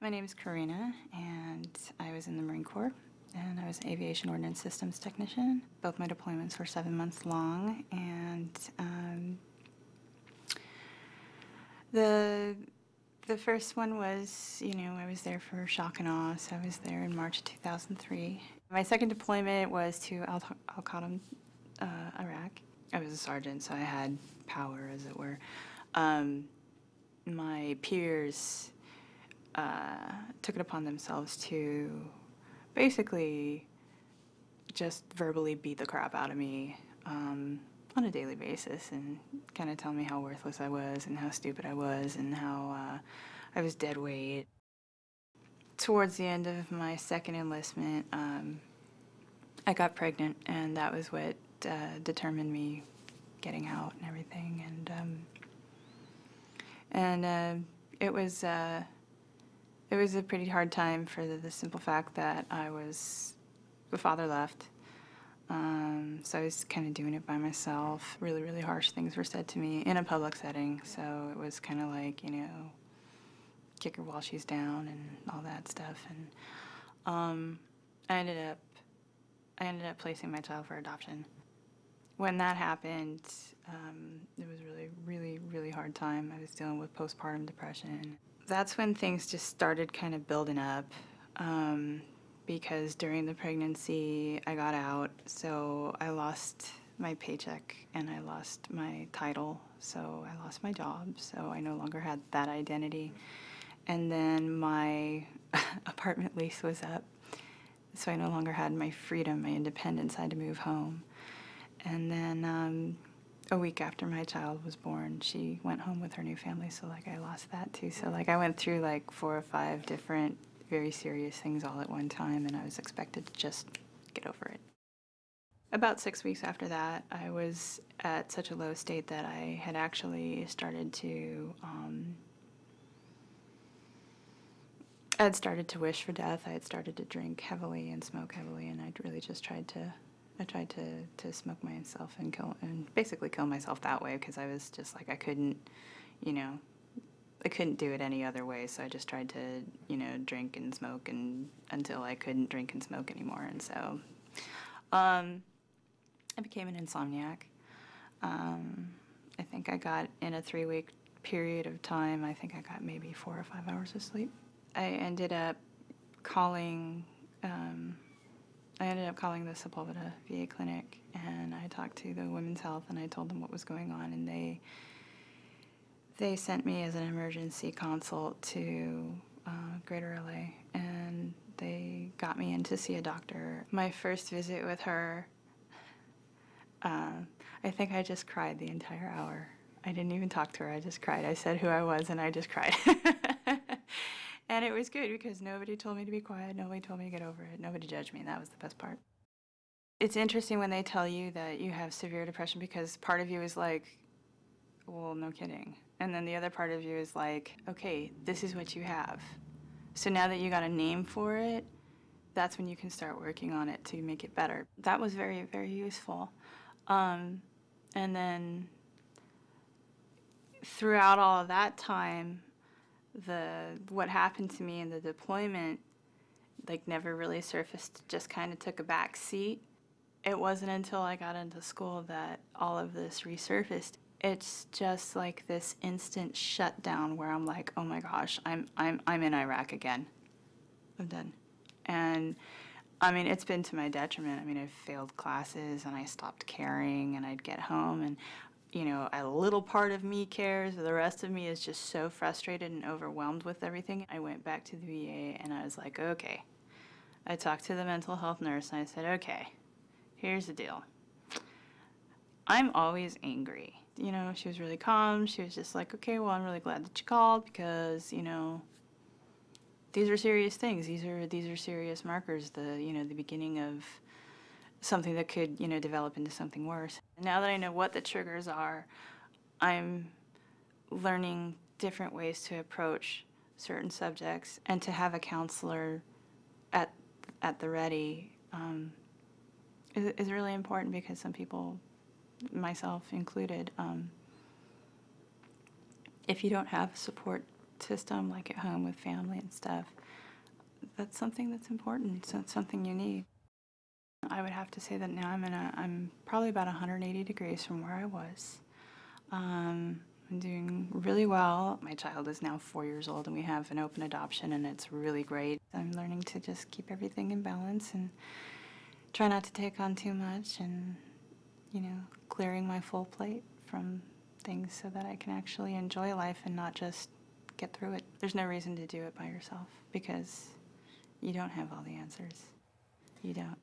My name is Karinna, and I was in the Marine Corps, and I was an aviation ordnance systems technician. Both my deployments were 7 months long, and the first one was, I was there for shock and awe, so I was there in March of 2003. My second deployment was to Al-Qaeda, Iraq. I was a sergeant, so I had power, as it were. My peers took it upon themselves to basically just verbally beat the crap out of me on a daily basis and kind of tell me how worthless I was and how stupid I was and how I was dead weight. Towards the end of my second enlistment, I got pregnant, and that was what determined me getting out and everything. And it was a pretty hard time for the simple fact that the father left. So I was kind of doing it by myself. Really, really harsh things were said to me in a public setting. So it was kind of like, kick her while she's down and all that stuff. And I ended up placing my child for adoption. When that happened, it was really, really, really hard time. I was dealing with postpartum depression. That's when things just started kind of building up, because during the pregnancy, I got out, so I lost my paycheck and I lost my title, so I lost my job, so I no longer had that identity. And then my apartment lease was up, so I no longer had my freedom, my independence. I had to move home. And then a week after my child was born, she went home with her new family, so I lost that too. So I went through 4 or 5 different very serious things all at one time, and I was expected to just get over it. About 6 weeks after that, I was at such a low state that I had actually started to I had started to wish for death. I had started to drink heavily and smoke heavily, and I'd really just tried to smoke myself and basically kill myself that way, because I was just I couldn't, I couldn't do it any other way. So I just tried to, drink and smoke until I couldn't drink and smoke anymore. And so I became an insomniac. I think I got, in a 3-week period of time, I think I got maybe 4 or 5 hours of sleep. I ended up calling the Sepulveda VA clinic, and I talked to the Women's Health, and I told them what was going on, and they sent me as an emergency consult to Greater LA, and they got me in to see a doctor. My first visit with her, I think I just cried the entire hour. I didn't even talk to her, I just cried. I said who I was, and I just cried. And it was good because nobody told me to be quiet, nobody told me to get over it, nobody judged me, and that was the best part. It's interesting when they tell you that you have severe depression, because part of you is like, well, no kidding. And then the other part of you is like, okay, this is what you have. So now that you got a name for it, that's when you can start working on it to make it better. That was very, very useful. And then throughout all of that time, what happened to me in the deployment never really surfaced, just kind of took a back seat. It wasn't until I got into school that all of this resurfaced. It's just like this instant shutdown where I'm like, oh my gosh, I'm in Iraq again. I'm done. And I mean, it's been to my detriment. I mean, I've failed classes and I stopped caring, and I'd get home and a little part of me cares, the rest of me is just so frustrated and overwhelmed with everything. I went back to the VA and I was like, okay. I talked to the mental health nurse and I said, okay, here's the deal. I'm always angry. She was really calm. She was just like, okay, well, I'm really glad that you called, because, these are serious things. These are serious markers, the beginning of something that could, develop into something worse. Now that I know what the triggers are, I'm learning different ways to approach certain subjects, and to have a counselor at the ready is really important, because some people, myself included, if you don't have a support system, like at home with family and stuff, that's something that's important. So it's something you need. I would have to say that now I'm probably about 180 degrees from where I was. I'm doing really well. My child is now 4 years old, and we have an open adoption, and it's really great. I'm learning to just keep everything in balance and try not to take on too much, and, you know, clearing my full plate from things so that I can actually enjoy life and not just get through it. There's no reason to do it by yourself because you don't have all the answers. You don't.